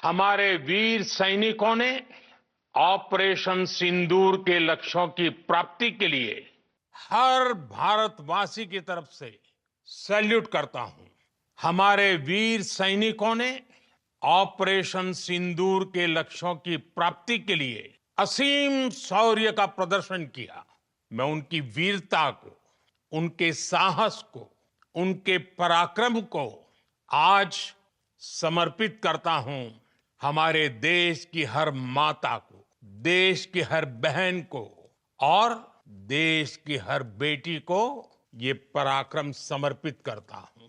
हमारे वीर सैनिकों ने ऑपरेशन सिंदूर के लक्ष्यों की प्राप्ति के लिए हर भारतवासी की तरफ से सैल्यूट करता हूं। हमारे वीर सैनिकों ने ऑपरेशन सिंदूर के लक्ष्यों की प्राप्ति के लिए असीम शौर्य का प्रदर्शन किया। मैं उनकी वीरता को, उनके साहस को, उनके पराक्रम को आज समर्पित करता हूं। हमारे देश की हर माता को, देश की हर बहन को और देश की हर बेटी को ये पराक्रम समर्पित करता हूं।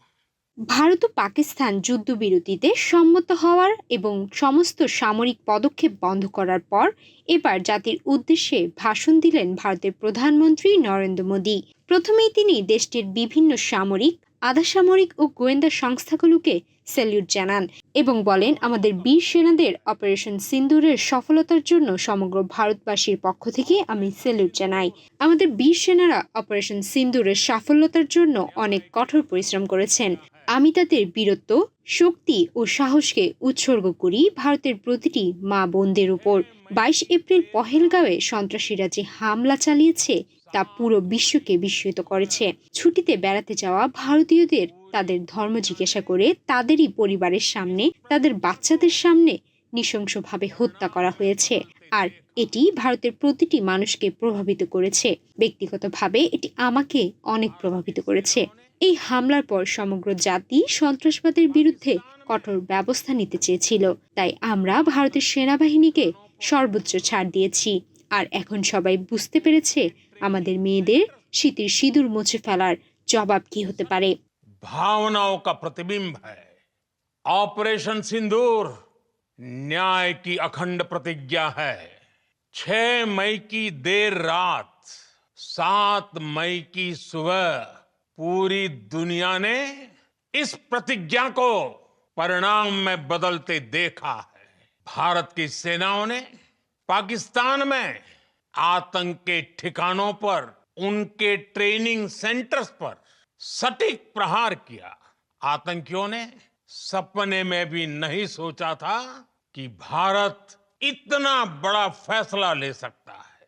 ভারত ও পাকিস্তান যুদ্ধবিরতিতে সম্মত হওয়ার এবং সমস্ত সামরিক পদক্ষেপ বন্ধ করার পর এবার জাতির উদ্দেশ্যে ভাষণ দিলেন ভারতের প্রধানমন্ত্রী নরেন্দ্র মোদী। প্রথমেই তিনি দেশটির বিভিন্ন সামরিক, আধাসামরিক ও গোয়েন্দা সংস্থাগুলোকে স্যালিউট জানান এবং বলেন, আমাদের বীর সেনাদের অপারেশন সিন্দুরের সফলতার জন্য সমগ্র ভারতবাসীর পক্ষ থেকে আমি স্যালিউট জানাই। আমাদের বীর সেনারা অপারেশন সিন্দুরের সাফল্যতার জন্য অনেক কঠোর পরিশ্রম করেছেন। আমি তাদের বীরত্ব, শক্তি ও সাহসকে উৎসর্গ করি ভারতের প্রতিটি মা বোনদের উপর। 22 এপ্রিল পহেলগাঁওয়ে সন্ত্রাসীরা যে হামলা চালিয়েছে তা পুরো বিশ্বকে বিস্মিত করেছে। ছুটিতে বেড়াতে যাওয়া ভারতীয়দের তাদের ধর্ম জিজ্ঞাসা করে তাদেরই পরিবারের সামনে, তাদের বাচ্চাদের সামনে নৃশংসভাবে হত্যা করা হয়েছে। আর এটি ভারতের প্রতিটি মানুষকে প্রভাবিত করেছে। ব্যক্তিগতভাবে এটি আমাকে অনেক প্রভাবিত করেছে। এই হামলার পর সমগ্র জাতি সন্ত্রাসবাদের বিরুদ্ধে কঠোর ব্যবস্থা নিতে চেয়েছিল, তাই আমরা ভারতের সেনাবাহিনীকে সর্বোচ্চ ছাড় দিয়েছি। আর এখন সবাই বুঝতে পেরেছে আমাদের মেয়েদের শীতের সিঁদুর মুছে ফেলার জবাব কি হতে পারে। भावनाओं का प्रतिबिंब है। ऑपरेशन सिंदूर न्याय की अखंड प्रतिज्ञा है। 6 मई की देर रात, 7 मई की सुबह पूरी दुनिया ने इस प्रतिज्ञा को परिणाम में बदलते देखा है। भारत की सेनाओं ने पाकिस्तान में आतंक के ठिकानों पर, उनके ट्रेनिंग सेंटर्स पर सटीक प्रहार किया। आतंकियों ने सपने में भी नहीं सोचा था कि भारत इतना बड़ा फैसला ले सकता है।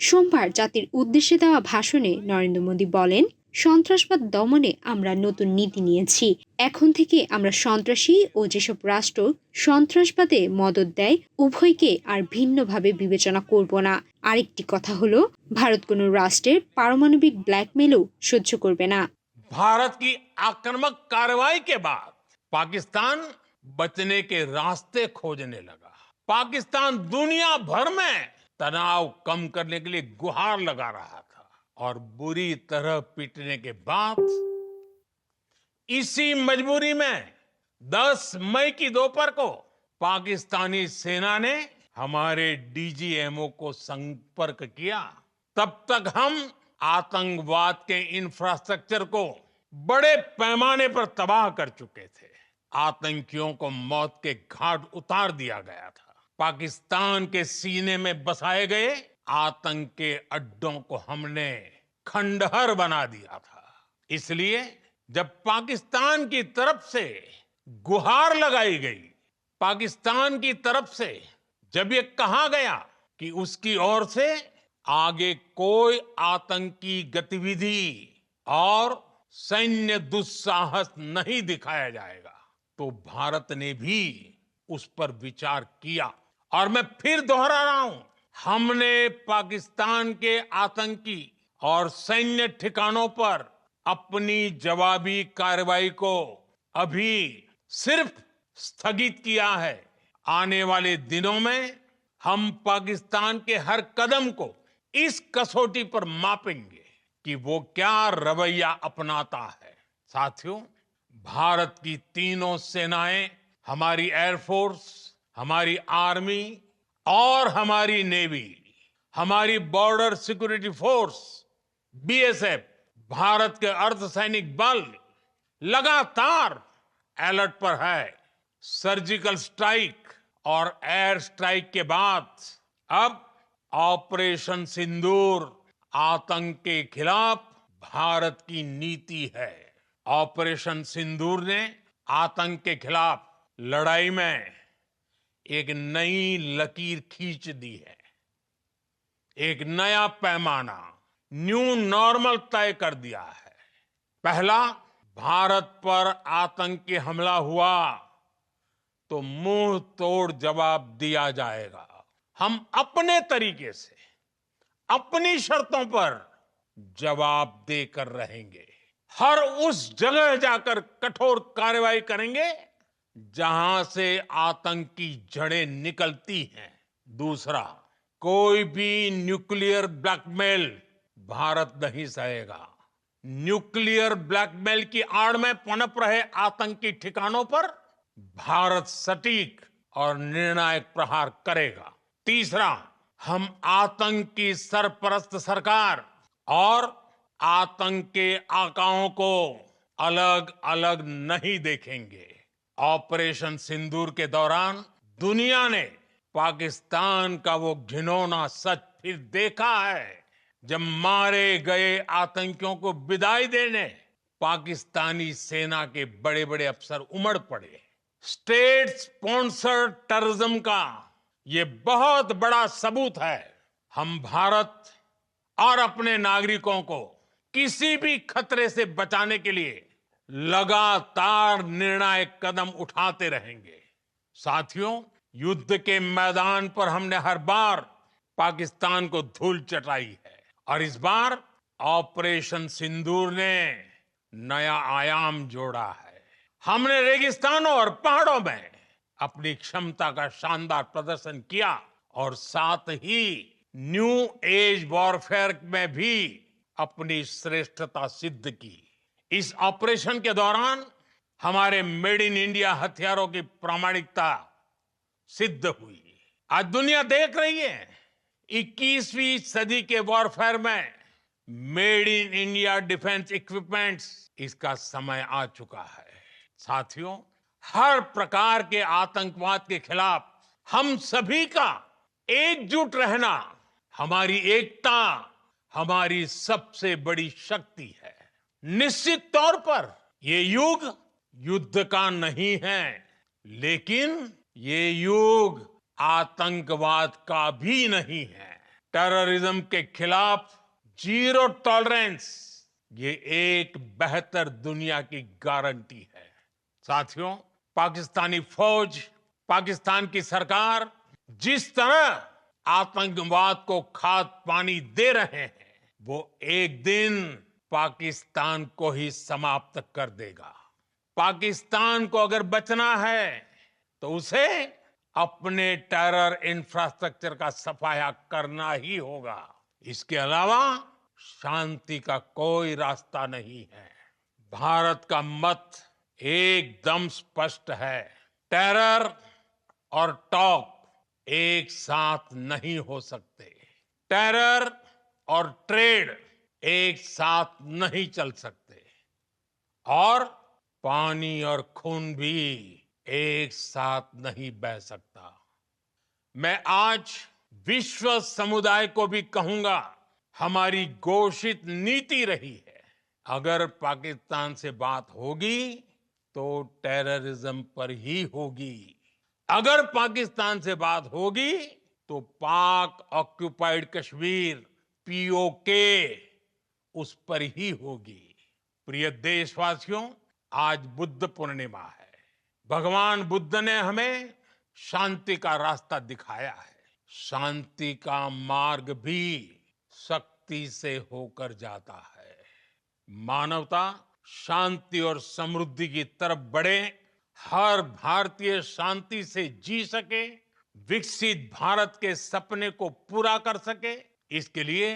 সোমবার জাতির উদ্দেশ্যে দেওয়া ভাষণে নরেন্দ্র মোদী বলেন, সন্ত্রাসবাদ দমনে আমরা নতুন নীতি নিয়েছি। এখন থেকে আমরা সন্ত্রাসী ও যেসব রাষ্ট্র সন্ত্রাসবাদে মদদ দেয় উভয়কে আর ভিন্নভাবে বিবেচনা করব না। আরেকটি কথা হলো, ভারত কোনো রাষ্ট্রের পারমাণবিক ব্ল্যাকমেলও সহ্য করবে না। भारत की आक्रामक कार्रवाई के बाद पाकिस्तान बचने के रास्ते खोजने लगा। पाकिस्तान दुनिया भर में तनाव कम करने के लिए गुहार लगा रहा था और बुरी तरह पीटने के बाद इसी मजबूरी में 10 मई की दोपहर को पाकिस्तानी सेना ने हमारे डीजीएमओ को संपर्क किया। तब तक हम आतंकवाद के इंफ्रास्ट्रक्चर को बड़े पैमाने पर तबाह कर चुके थे। आतंकियों को मौत के घाट उतार दिया गया था। पाकिस्तान के सीने में बसाए गए आतंक के अड्डों को हमने खंडहर बना दिया था। इसलिए जब पाकिस्तान की तरफ से गुहार लगाई गई, पाकिस्तान की तरफ से जब ये कहा गया कि उसकी ओर से आगे कोई आतंकी गतिविधि और सैन्य दुस्साहस नहीं दिखाया जाएगा, तो भारत ने भी उस पर विचार किया। और मैं फिर दोहरा रहा हूं, हमने पाकिस्तान के आतंकी और सैन्य ठिकानों पर अपनी जवाबी कार्रवाई को अभी सिर्फ स्थगित किया है। आने वाले दिनों में हम पाकिस्तान के हर कदम को इस कसौटी पर मापेंगे कि वो क्या रवैया अपनाता है। साथियों, भारत की तीनों सेनाएं, हमारी एयरफोर्स, हमारी आर्मी और हमारी नेवी, हमारी border security force BSF, Bharat के अर्धसैनिक बल लगातार अलर्ट पर है। सर्जिकल स्ट्राइक और एयर स्ट्राइक के बाद अब ऑपरेशन सिंदूर आतंक के खिलाफ भारत की नीति है। ऑपरेशन सिंदूर ने आतंक के खिलाफ लड़ाई में एक नई लकीर खींच दी है। एक नया पैमाना, न्यू नॉर्मल तय कर दिया है। पहला, भारत पर आतंकी हमला हुआ तो मुंह तोड़ जवाब दिया जाएगा। हम अपने तरीके से, अपनी शर्तों पर जवाब देकर रहेंगे। हर उस जगह जाकर कठोर कार्रवाई करेंगे जहां से आतंक की जड़ें निकलती हैं। दूसरा, कोई भी न्यूक्लियर ब्लैकमेल भारत नहीं सहेगा। न्यूक्लियर ब्लैकमेल की आड़ में पनप रहे आतंकी ठिकानों पर भारत सटीक और निर्णायक प्रहार करेगा। तीसरा, हम आतंक की सरपरस्त सरकार और आतंक के आकाओं को अलग अलग नहीं देखेंगे। ऑपरेशन सिंदूर के दौरान दुनिया ने पाकिस्तान का वो घिनौना सच फिर देखा है, जब मारे गए आतंकियों को विदाई देने पाकिस्तानी सेना के बड़े बड़े अफसर उमड़ पड़े। स्टेट स्पॉन्सर्ड टेररिज्म का ये बहुत बड़ा सबूत है। हम भारत और अपने नागरिकों को किसी भी खतरे से बचाने के लिए लगातार निर्णायक कदम उठाते रहेंगे। साथियों, युद्ध के मैदान पर हमने हर बार पाकिस्तान को धूल चटाई है और इस बार ऑपरेशन सिंदूर ने नया आयाम जोड़ा है। हमने रेगिस्तानों और पहाड़ों में अपनी क्षमता का शानदार प्रदर्शन किया और साथ ही न्यू एज वॉरफेयर में भी अपनी श्रेष्ठता सिद्ध की। इस ऑपरेशन के दौरान हमारे मेड इन इंडिया हथियारों की प्रामाणिकता सिद्ध हुई। आज दुनिया देख रही है 21वीं सदी के वॉरफेयर में made in India defence equipments, इसका समय आ चुका है। साथियों, हर प्रकार के आतंकवाद के खिलाफ हम सभी का एकजुट रहना हमारी एकता, हमारी सबसे बड़ी शक्ति है। निश्चित तौर पर ये युग युद्ध का नहीं है, लेकिन ये युग आतंकवाद का भी नहीं है। टेररिज्म के खिलाफ जीरो टॉलरेंस, ये एक बेहतर दुनिया की गारंटी है। साथियों, पाकिस्तानी फौज, पाकिस्तान की सरकार जिस तरह आतंकवाद को खाद पानी दे रहे हैं, वो एक दिन पाकिस्तान को ही समाप्त कर देगा। पाकिस्तान को अगर बचना है तो उसे अपने टेरर इंफ्रास्ट्रक्चर का सफाया करना ही होगा। इसके अलावा शांति का कोई रास्ता नहीं है। भारत का मत एकदम स्पष्ट है। टेरर और टॉप एक साथ नहीं हो सकते। टेरर और ट्रेड एक साथ नहीं चल सकते और पानी और खून भी एक साथ नहीं बह सकता। मैं आज विश्व समुदाय को भी कहूंगा, हमारी घोषित नीति रही है, अगर पाकिस्तान से बात होगी तो टेररिज्म पर ही होगी। अगर पाकिस्तान से बात होगी तो पाक ऑक्युपाइड कश्मीर पीओके उस पर ही होगी। प्रिय देशवासियों, आज बुद्ध पूर्णिमा है। भगवान बुद्ध ने हमें शांति का रास्ता दिखाया है। शांति का मार्ग भी शक्ति से होकर जाता है। मानवता शांति और समृद्धि की तरफ बढ़े, हर भारतीय शांति से जी सके, विकसित भारत के सपने को पूरा कर सके, इसके लिए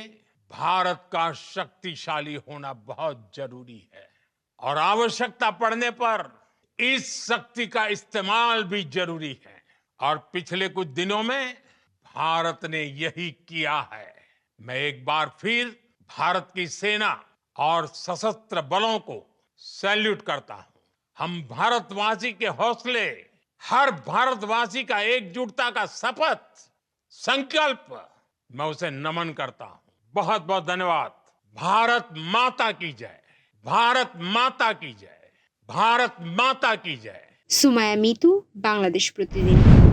भारत का शक्तिशाली होना बहुत जरूरी है और आवश्यकता पड़ने पर इस शक्ति का इस्तेमाल भी जरूरी है। और पिछले कुछ दिनों में भारत ने यही किया है। मैं एक बार फिर भारत की सेना और सशस्त्र बलों को सैल्यूट करता हूं। हम भारतवासी के हौसले, हर भारतवासी का एकजुटता का शपथ, संकल्प, मैं उसे नमन करता हूं। बहुत बहुत धन्यवाद। भारत माता की जय, भारत माता की जय, भारत माता की जय। সুমায়া মিতু, বাংলাদেশ প্রতিদিন।